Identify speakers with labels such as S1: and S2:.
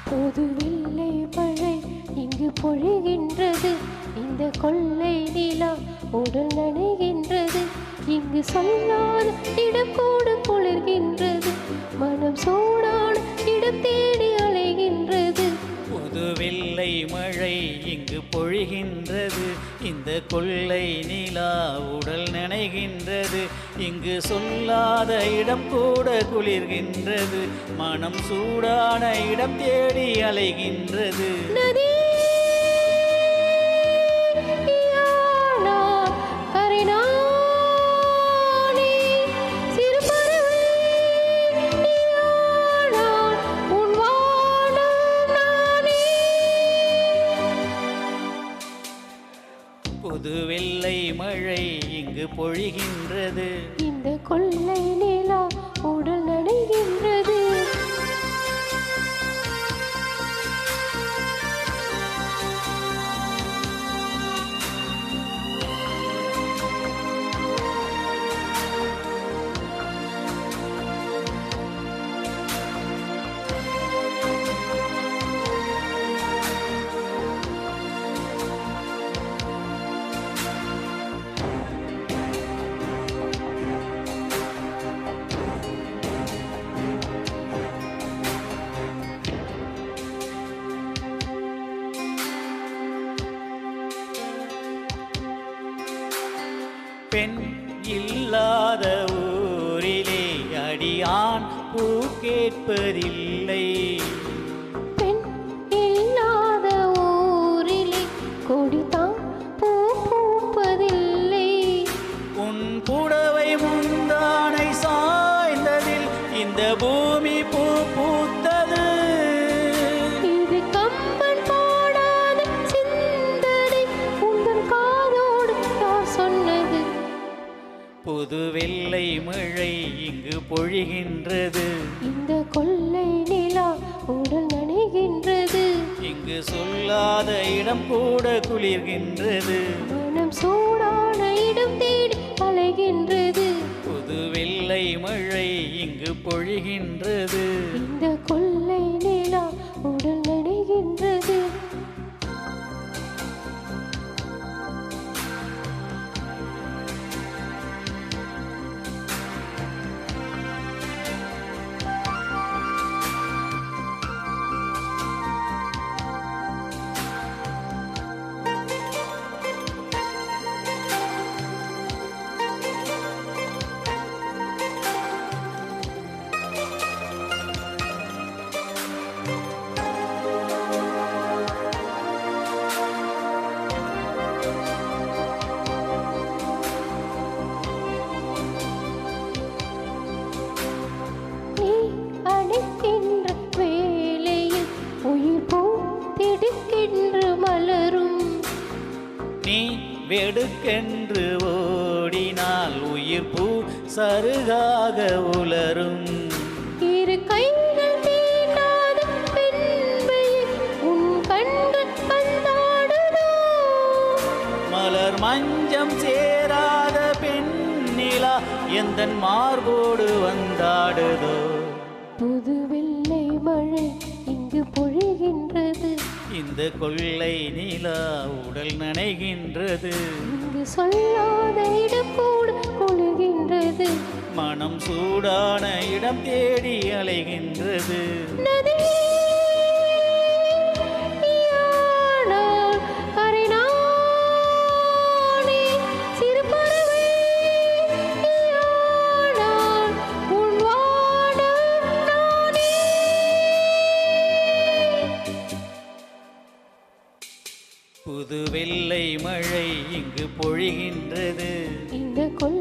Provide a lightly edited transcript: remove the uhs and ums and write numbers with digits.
S1: புது வெள்ளை மழை இங்கு பொழிகின்றது. இந்த கொள்ளை நிலா உடல் நனைகின்றது. இங்கு சொல்லாத இடம் கூட குளிர்கின்றது. மனம் சூடான இடம் தேடி அலைகின்றது.
S2: புது வெள்ளை மழை இங்கு பொழிகின்றது. இந்த கொள்ளை நிலா உடல் நனைகின்றது. இங்கு சொல்லாத இடம் கூட குளிர்கின்றது. மனம் சூடான இடம் தேடி அலைகின்றது. புது வெள்ளை மழை இங்கு பொழிகின்றது.
S1: இந்த கொள்ளை நிலா உடல் நனைகின்றது.
S2: பெண் இல்லாத ஊரிலே அடியான் பூ கேட்பதில்லை.
S1: பெண் இல்லாத ஊரிலே கொடிதான் பூ பூப்பதில்லை.
S2: உன் புடவை முந்தானை சாய்ந்ததில் இந்த பூமி பூ பூத்தது.
S1: இது கம்பன் பாடாத சிந்தனை உங்கள் காதோடு யார் சொன்னது?
S2: புது வெள்ளை மழை இங்கு பொழிகின்றது.
S1: இந்த கொள்ளை நிலா உடல் நனைகின்றது.
S2: இங்கு சொல்லாத இடம் கூட குளிர்கின்றது.
S1: மனம் சூடான இடம் தேடி அலைகின்றது.
S2: புது வெள்ளை மழை இங்கு பொழிகின்றது.
S1: இந்த கொள்ளை நிலா உடல் நனைகின்றது. நீ அடைக்கின்ற வேளையில் உயிர் பூ திடுக்கென்று மலரும்.
S2: நீ வெடுக்கென்று ஓடினால் உயிர் பூ சருகாக உலரும்.
S1: இரு கைகள் தீண்டாத பெண்மையில் உன் கண்கள் பந்தாடுதோ?
S2: மலர் மஞ்சம் சேராத பெண்ணிலா எந்தன் மார்போடு வந்தாடுதோ.
S1: புது வெள்ளை மழை இங்கு பொழிகின்றது.
S2: இந்த கொள்ளை நிலா உடல் நனைகின்றது.
S1: இங்கு சொல்லாத இடம் கூட குளிர்கின்றது.
S2: மனம் சூடான இடம் தேடி அலைகின்றது. புது வெள்ளை மழை இங்கு பொழிகின்றது.
S1: இந்த கொள்ளை